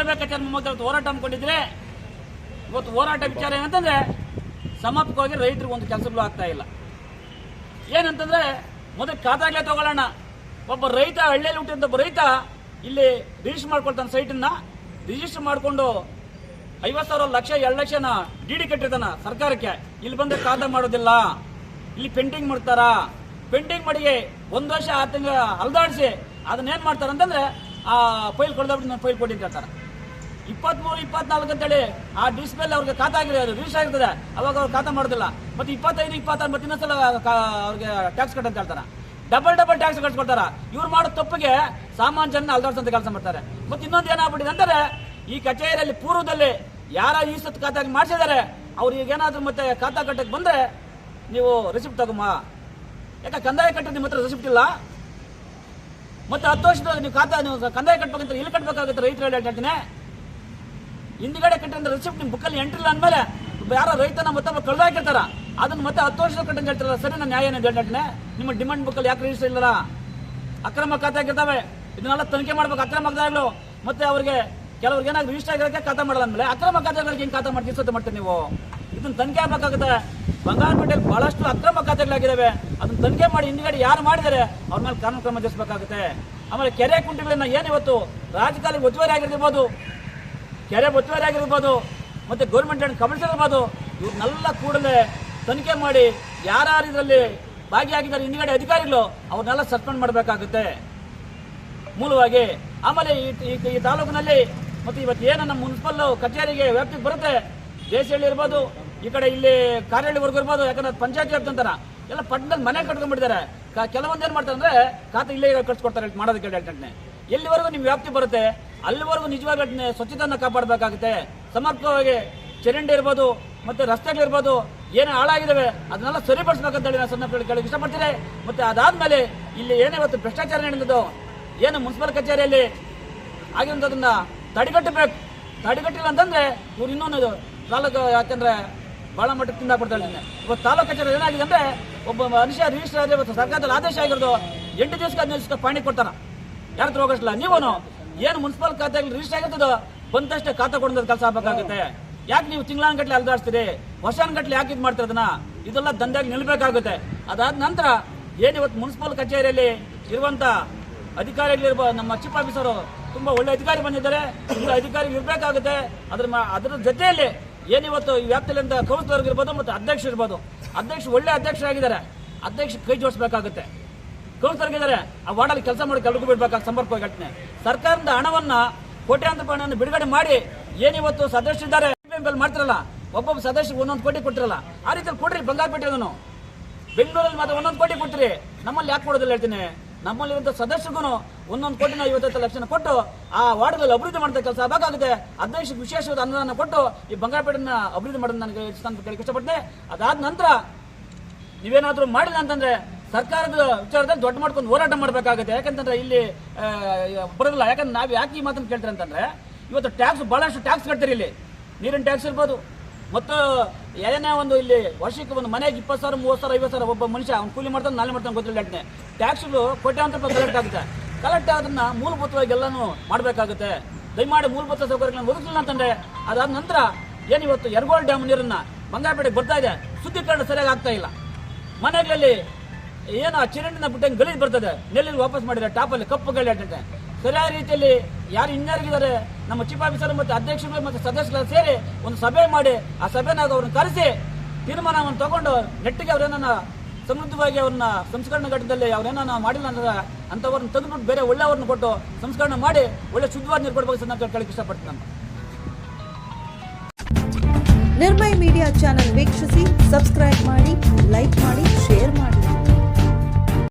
ಪುರಸಭೆ ಕಚೇರಿ ಮೊಮ್ಮಕ್ಕಳು ಹೋರಾಟ ಹಮ್ಮಿಕೊಂಡಿದ್ರೆ ಇವತ್ತು ಹೋರಾಟ ವಿಚಾರ ಏನಂತಂದ್ರೆ ಸಮರ್ಪಕವಾಗಿ ರೈತರಿಗೆ ಒಂದು ಕೆಲಸಗಳು ಆಗ್ತಾ ಇಲ್ಲ. ಏನಂತಂದ್ರೆ ಮೊದಲು ಖಾತಾಗ್ಲೇ ತಗೊಳ್ಳೋಣ. ಒಬ್ಬ ರೈತ ಹಳ್ಳಿಯಲ್ಲಿ ಹುಟ್ಟಿದ ಒಬ್ಬ ರೈತ ಇಲ್ಲಿ ರಿಜಿಸ್ಟರ್ ಮಾಡ್ಕೊಳ್ತಾನೆ, ಸೈಟನ್ನ ರಿಜಿಸ್ಟರ್ ಮಾಡ್ಕೊಂಡು 50,000 ಲಕ್ಷ 2 ಲಕ್ಷನ ಡಿಡಿ ಕಟ್ಟಿರ್ತಾನ ಸರ್ಕಾರಕ್ಕೆ. ಇಲ್ಲಿ ಬಂದ್ರೆ ಖಾತಾ ಮಾಡೋದಿಲ್ಲ, ಇಲ್ಲಿ ಪೆಂಡಿಂಗ್ ಮಾಡ್ತಾರ. ಪೆಂಡಿಂಗ್ ಮಾಡಿ 1 ವರ್ಷ 6 ತಿಂಗಳ ಅಲ್ದಾಡಿಸಿ ಅದನ್ನೇನ್ ಮಾಡ್ತಾರ ಅಂತಂದ್ರೆ ಆ ಫೈಲ್ ಕೊಡ್ದಾಬಿಟ್ಟು ನಾನು ಫೈಲ್ ಕೊಟ್ಟಿದ್ದು ಹೇಳ್ತಾರೆ. 23, 24 ಅಂತೇಳಿ ಆ ಡಿಸ್ಪ್ಲೇಲಿ ಅವ್ರಿಗೆ ಖಾತಾ ಆಗಿದೆ, ಅದು ರಿಜಿಸ್ಟರ್ ಆಗಿರ್ತದೆ, ಅವಾಗ ಅವ್ರು ಖಾತಾ ಮಾಡೋದಿಲ್ಲ. ಮತ್ತೆ 25, 26 ಮತ್ತೆ ಇನ್ನೊಂದ್ಸಲ ಅವ್ರಿಗೆ ಟ್ಯಾಕ್ಸ್ ಕಟ್ ಅಂತ ಹೇಳ್ತಾರೆ. ಡಬಲ್ ಟ್ಯಾಕ್ಸ್ ಕಟ್ಸ್ಕೊಡ್ತಾರ. ಇವ್ರು ಮಾಡೋ ತಪ್ಪಿಗೆ ಸಾಮಾನ್ಯ ಜನ ಅಲ್ದಾಡ್ಸಂತ ಕೆಲಸ ಮಾಡ್ತಾರೆ. ಮತ್ತೆ ಇನ್ನೊಂದು ಏನಾಗ್ಬಿಟ್ಟಿದೆ ಅಂದ್ರೆ ಈ ಕಚೇರಿಯಲ್ಲಿ ಪೂರ್ವದಲ್ಲಿ ಯಾರ ಈ ಸತ್ ಖಾತಾ ಮಾಡಿಸಿದ್ದಾರೆ ಅವ್ರು ಈಗ ಏನಾದ್ರು ಮತ್ತೆ ಖಾತಾ ಕಟ್ಟಕ್ಕೆ ಬಂದ್ರೆ ನೀವು ರಿಸಿಪ್ಟ್ ತಗೊಮ್ಮ. ಯಾಕೆ ಕಂದಾಯ ಕಟ್ಟಿದ ನಿಮ್ಮ ಹತ್ರ ರಿಸಿಪ್ಟ್ ಇಲ್ಲ. ಮತ್ತೆ 10 ವರ್ಷದ ನೀವು ಖಾತಾ ನೀವು ಕಂದಾಯ ಕಟ್ಬೇಕಂತ ಇಲ್ಲಿ ಕಟ್ಬೇಕಾಗುತ್ತೆ ರೈತರು ಹೇಳ್ತೀನಿ. ಹಿಂದ್ಗಡೆ ಕಟ್ಟಿದ ರಿಸಿಪ್ಟ್ ನಿಮ್ಮ ಬುಕ್ಕಲ್ಲಿ ಎಂಟ್ರಿಲ್ಲ ಅಂದ್ಮೇಲೆ ಯಾರೋ ರೈತನ ಮತ್ತೊಬ್ಬ ಕಳೆದಾಕಿರ್ತಾರ, ಅದನ್ನ ಮತ್ತೆ 10 ವರ್ಷದ ಕಟ್ಟಂತ ಹೇಳ್ತಾರ. ಸರಿ, ನಾನು ನ್ಯಾಯ ಹೇಳ್ತೀನಿ. ನಿಮ್ಮ ಡಿಮಾಂಡ್ ಬುಕ್ಕಲ್ಲಿ ಯಾಕೆ ರಿಜಿಸ್ಟರ್ ಇಲ್ಲ? ಅಕ್ರಮ ಖಾತೆ ಆಗಿರ್ತಾವೆ, ಇದನ್ನೆಲ್ಲ ತನಿಖೆ ಮಾಡ್ಬೇಕು. ಅಕ್ರಮ ಖಾತೆಗಳು ಮತ್ತೆ ಅವ್ರಿಗೆ ಕೆಲವ್ರಿಗೆ ಏನಾದ್ರು ರಿಜಿಸ್ಟರ್ ಆಗಿರೋಕ್ಕೆ ಖಾತಾ ಮಾಡಲ್ಲ ಅಂದ್ಮೇಲೆ ಅಕ್ರಮ ಖಾತೆಗಳಿಗೆ ಹೆಂಗೆ ಖಾತಾ ಮಾಡ್ತೀವಿ ನೀವು? ಇದನ್ನ ತನಿಖೆ ಆಗ್ಬೇಕಾಗುತ್ತೆ. ಬಂಗಾರಪೇಟೆಯಲ್ಲಿ ಬಹಳಷ್ಟು ಅಕ್ರಮ ಖಾತೆಗಳಾಗಿದ್ದಾವೆ, ಅದನ್ನ ತನಿಖೆ ಮಾಡಿ ಹಿಂದ್ಗಡೆ ಯಾರು ಮಾಡಿದರೆ ಅವ್ರ ಮೇಲೆ ಕಾನೂನು ಕ್ರಮ ಜರುಗಿಸಬೇಕಾಗುತ್ತೆ. ಆಮೇಲೆ ಕೆರೆ ಕುಂಟೆಗಳನ್ನ ಏನಿವತ್ತು ರಾಜಕಾರಣಿಗೆ ಒತ್ತುವರಿ ಆಗಿರ್ಬೋದು, ಕೆರೆ ಒತ್ತುವರಿ ಆಗಿರ್ಬೋದು, ಮತ್ತೆ ಗೌರ್ಮೆಂಟ್ ಕಮಿಷನರ್ಬೋದು, ಇವ್ರನ್ನೆಲ್ಲ ಕೂಡಲೇ ತನಿಖೆ ಮಾಡಿ ಯಾರು ಇದರಲ್ಲಿ ಭಾಗಿಯಾಗಿದ್ದಾರೆ ಹಿಂದ್ಗಡೆ ಅಧಿಕಾರಿಗಳು ಅವ್ರನ್ನೆಲ್ಲ ಸಸ್ಪೆಂಡ್ ಮಾಡಬೇಕಾಗುತ್ತೆ ಮೂಲವಾಗಿ. ಆಮೇಲೆ ಈ ತಾಲೂಕಿನಲ್ಲಿ ಮತ್ತೆ ಇವತ್ತು ಏನು ನಮ್ಮ ಮುನ್ಸಿಪಲ್ ಕಚೇರಿಗೆ ವ್ಯಾಪ್ತಿಗೆ ಬರುತ್ತೆ, ದೇಶಹಳ್ಳಿ ಇರ್ಬೋದು, ಈ ಕಡೆ ಇಲ್ಲಿ ಕಾರ್ಯಹಳ್ಳಿವರೆಗೂ ಇರ್ಬೋದು, ಯಾಕಂದ್ರೆ ಪಂಚಾಯತ್ ವ್ಯಾಪ್ತಿ ಅಂತಾರ ಎಲ್ಲ ಪಟ್ಟಣದಲ್ಲಿ ಮನೆ ಕಟ್ಕೊಂಡ್ಬಿಟ್ಟಿದ್ದಾರೆ. ಕೆಲವೊಂದು ಏನ್ ಮಾಡ್ತಾರೆ ಅಂದ್ರೆ ಖಾತೆ ಇಲ್ಲೇ ಕಟ್ಸ್ಕೊಡ್ತಾರೆ ಮಾಡೋದಕ್ಕೆ ಹೇಳ್ತಾನೆ. ಎಲ್ಲಿವರೆಗೂ ನಿಮ್ ವ್ಯಾಪ್ತಿ ಬರುತ್ತೆ ಅಲ್ಲಿವರೆಗೂ ನಿಜವಾಗ್ಲೂ ಸ್ವಚ್ಛತೆಯನ್ನ ಕಾಪಾಡಬೇಕಾಗುತ್ತೆ. ಸಮರ್ಪಕವಾಗಿ ಚರಂಡಿ ಇರ್ಬೋದು ಮತ್ತೆ ರಸ್ತೆಗಳಿರ್ಬೋದು ಏನು ಹಾಳಾಗಿದ್ದಾವೆ ಅದನ್ನೆಲ್ಲ ಸರಿಪಡಿಸಬೇಕಂತ ಹೇಳಿ ನಾನು ಸಣ್ಣ ಕೇಳಕ್ಕೆ ಇಷ್ಟಪಡ್ತೀನಿ. ಮತ್ತೆ ಅದಾದ್ಮೇಲೆ ಇಲ್ಲಿ ಏನಿವತ್ತು ಭ್ರಷ್ಟಾಚಾರ ನಡೆದಿದ್ದು ಏನು ಮುನ್ಸಿಪಲ್ ಕಚೇರಿಯಲ್ಲಿ ಆಗಿರೋದನ್ನ ತಡೆಗಟ್ಟಬೇಕು. ತಡೆಗಟ್ಟಿಲ್ಲ ಅಂತಂದ್ರೆ ಇವ್ರು ಇನ್ನೊಂದು ತಾಲೂಕು, ಯಾಕಂದ್ರೆ ಬಹಳ ಮಟ್ಟಕ್ಕೆ ತಿಂದಾಕ್ಬಿಡ್ತಾ ಇದ್ದೀನಿ. ಇವತ್ತು ತಾಲೂಕು ಕಚೇರಿ ಏನಾಗಿದೆ ಅಂದ್ರೆ ಒಬ್ಬ ಮನುಷ್ಯ ರಿಜಿಸ್ಟರ್ ಆದ್ರೆ ಇವತ್ತು ಸರ್ಕಾರದಲ್ಲಿ ಆದೇಶ ಆಗಿರೋದು 8 ದಿವಸಕ್ಕೆ 15 ದಿವಸಕ್ಕೆ ಪಾಣಿ ಕೊಡ್ತಾರ, ಯಾರ ಹತ್ರ ಹೋಗಷ್ಟಲ್ಲ. ನೀವನು ಏನು ಮುನ್ಸಿಪಲ್ ಖಾತೆಯಲ್ಲಿ ರಿಜಿಸ್ಟರ್ ಆಗಿರ್ತದೋ ಬಂದಷ್ಟೇ ಖಾತಾ ಕೊಡೋದ್ ಕೆಲಸ ಆಗ್ಬೇಕಾಗುತ್ತೆ. ಯಾಕೆ ನೀವು ತಿಂಗಳಾನ್ಗಟ್ಲೆ ಅಲ್ದಾಡ್ತೀರಿ, ವರ್ಷಾನ್ಗಟ್ಲೆ ಯಾಕೆ ಇದು ಮಾಡ್ತಿರೋದನ್ನ? ಇದೆಲ್ಲ ದಂಧೆಗೆ ನಿಲ್ಬೇಕಾಗುತ್ತೆ. ಅದಾದ ನಂತರ ಏನಿವತ್ತು ಮುನ್ಸಿಪಲ್ ಕಚೇರಿಯಲ್ಲಿ ಇರುವಂತ ಅಧಿಕಾರಿಗಳಿರ್ಬೋದು, ನಮ್ಮ ಚೀಫ್ ಆಫೀಸರು ತುಂಬಾ ಒಳ್ಳೆ ಅಧಿಕಾರಿ ಬಂದಿದ್ದಾರೆ, ಅಧಿಕಾರಿ ಇರ್ಬೇಕಾಗುತ್ತೆ. ಅದರ ಜೊತೆಯಲ್ಲಿ ಏನಿವತ್ತು ಈ ವ್ಯಾಪ್ತಿಯಲ್ಲಿಂದ ಕೌನ್ಸಿಲರ್ ಇರ್ಬೋದು ಮತ್ತೆ ಅಧ್ಯಕ್ಷ ಇರ್ಬೋದು, ಒಳ್ಳೆ ಅಧ್ಯಕ್ಷರಾಗಿದ್ದಾರೆ, ಅಧ್ಯಕ್ಷ ಕೈ ಜೋಡಿಸಬೇಕಾಗುತ್ತೆ. ಕೌನ್ಸಿಲರ್ ಇದ್ದಾರೆ, ಆ ವಾರ್ಡಲ್ಲಿ ಕೆಲಸ ಮಾಡಿ ಕೆಳಗೂ ಬಿಡ್ಬೇಕಾಗ ಸಂಪರ್ಕವಾಗಿ ಹೇಳ್ತೀನಿ. ಸರ್ಕಾರದ ಹಣವನ್ನ ಕೋಟ್ಯಾಂತರ ರೂಪಾಯಿಯನ್ನು ಬಿಡುಗಡೆ ಮಾಡಿ ಏನಿವತ್ತು ಸದಸ್ಯರಿದ್ದಾರೆ ಮಾಡ್ತಿರಲ್ಲ, ಒಬ್ಬೊಬ್ಬ ಸದಸ್ಯ 1 ಕೋಟಿ ಕೊಟ್ಟಿರಲ್ಲ, ಆ ರೀತಿಯಲ್ಲಿ ಕೊಡ್ರಿ. ಬಂಗಾರಪೇಟೆಗೂ ಬೆಂಗಳೂರಲ್ಲಿ ಮಾತ್ರ 1 ಕೋಟಿ ಕೊಡ್ತೀರಿ, ನಮ್ಮಲ್ಲಿ ಯಾಕೆ ಕೊಡೋದಿಲ್ಲ ಹೇಳ್ತೀನಿ. ನಮ್ಮಲ್ಲಿರುವಂತ ಸದಸ್ಯರಿಗೂ 1 ಕೋಟಿ 50 ಲಕ್ಷ ಕೊಟ್ಟು ಆ ವಾರ್ಡ್ಗಳಲ್ಲಿ ಅಭಿವೃದ್ಧಿ ಮಾಡಿದ ಕೆಲಸ ಆಗಬೇಕಾಗುತ್ತೆ. ಅಧ್ಯಕ್ಷಕ್ಕೆ ವಿಶೇಷವಾದ ಅನುದಾನ ಕೊಟ್ಟು ಈ ಬಂಗಾರಪೇಟೆನ ಅಭಿವೃದ್ಧಿ ಮಾಡೋದು ನನಗೆ ಇಷ್ಟಪಡ್ತೀನಿ. ಅದಾದ ನಂತರ ನೀವೇನಾದ್ರೂ ಮಾಡಿಲ್ಲ ಅಂತಂದ್ರೆ ಸರ್ಕಾರದ ವಿಚಾರದಲ್ಲಿ ದೊಡ್ಡ ಮಾಡ್ಕೊಂಡು ಹೋರಾಟ ಮಾಡಬೇಕಾಗುತ್ತೆ. ಯಾಕಂತಂದ್ರೆ ಇಲ್ಲಿ ಬರೋದಿಲ್ಲ. ಯಾಕಂದ್ರೆ ನಾವು ಯಾಕೆ ಈ ಮಾತನ್ನು ಕೇಳ್ತೀರಿ ಅಂತಂದ್ರೆ ಇವತ್ತು ಟ್ಯಾಕ್ಸ್ ಬಹಳಷ್ಟು ಟ್ಯಾಕ್ಸ್ ಕಟ್ತೀರಿ. ಇಲ್ಲಿ ನೀರಿನ ಟ್ಯಾಕ್ಸ್ ಇರ್ಬೋದು, ಮತ್ತು ಏನೇ ಒಂದು ಇಲ್ಲಿ ವರ್ಷಕ್ಕೆ ಒಂದು ಮನೆಗೆ 20,000, 30,000, 50,000 ಒಬ್ಬ ಮನುಷ್ಯ ಅವ್ನು ಕೂಲಿ ಮಾಡ್ತಾನೆ, ನಾಳೆ ಮಾಡ್ತಾನೆ ಗೊತ್ತಿಲ್ಲ. ಟ್ಯಾಕ್ಸ್ಗಳು ಕೋಟ್ಯಾಂತರ ರೂಪಾಯಿ ಕಲೆಕ್ಟ್ ಆಗುತ್ತೆ. ಕಲೆಕ್ಟ್ ಆಗೋದನ್ನ ಮೂಲಭೂತವಾಗಿ ಎಲ್ಲಾನು ಮಾಡಬೇಕಾಗುತ್ತೆ. ದಯಮಾಡಿ ಮೂಲಭೂತ ಸೌಕರ್ಯಗಳನ್ನು ಒದಗಿಸಿಲ್ಲ ಅಂತಂದ್ರೆ ಅದಾದ ನಂತರ ಏನಿವತ್ತು ಯರಗೋಳ್ ಡ್ಯಾಮ್ ನೀರನ್ನ ಬಂಗಾರಪೇಟೆಗೆ ಬರ್ತಾ ಇದೆ, ಶುದ್ಧೀಕರಣ ಸರಿಯಾಗಿ ಆಗ್ತಾ ಇಲ್ಲ. ಮನೆಗಳಲ್ಲಿ ಏನು ಆ ಚರಂಡಿನ ಬಿಟ್ಟಂಗೆ ಗಲೀಜು ಬರ್ತದೆ, ನೆಲ್ಲಿ ವಾಪಸ್ ಮಾಡಿದ್ರೆ ಟಾಪಲ್ಲಿ ಕಪ್ಪು ಗಲಿ ಆಡ್ತಂತೆ. ಸರಿಯಾದ ರೀತಿಯಲ್ಲಿ ಯಾರು ಇಂಜಿನಿಯರ್ಗಿದ್ದಾರೆ ನಮ್ಮ ಚೀಫ್ ಆಫೀಸರ್ ಮತ್ತು ಅಧ್ಯಕ್ಷರು ಮತ್ತು ಸದಸ್ಯರು ಸೇರಿ ಒಂದು ಸಭೆ ಮಾಡಿ ಆ ಸಭೆನಾಗ ಅವ್ರನ್ನ ಕರೆಸಿ ತೀರ್ಮಾನವನ್ನು ತಗೊಂಡು ನೆಟ್ಟಿಗೆ ಅವ್ರೇನ ಸಮೃದ್ಧವಾಗಿ ಅವ್ರನ್ನ ಸಂಸ್ಕರಣಾ ಘಟ್ಟದಲ್ಲಿ ಅವ್ರೇನ ಮಾಡಿಲ್ಲ ಅಂದ್ರೆ ಅಂತವ್ರನ್ನ ತೆಗೆದ್ಬಿಟ್ಟು ಬೇರೆ ಒಳ್ಳೆಯವ್ರನ್ನ ಕೊಟ್ಟು ಸಂಸ್ಕರಣೆ ಮಾಡಿ ಒಳ್ಳೆ ಶುದ್ಧವಾದ ನೀರು ಕೊಡ್ಬೇಕು ಅಂತ ಕೇಳಕ್ಕೆ ಇಷ್ಟಪಡ್ತೀನಿ. ನಿರ್ಮಯ ಮೀಡಿಯಾ ಚಾನೆಲ್ ವೀಕ್ಷಿಸಿ, ಸಬ್ಸ್ಕ್ರೈಬ್ ಮಾಡಿ, ಲೈಕ್ ಮಾಡಿ, ಶೇರ್ ಮಾಡಿ.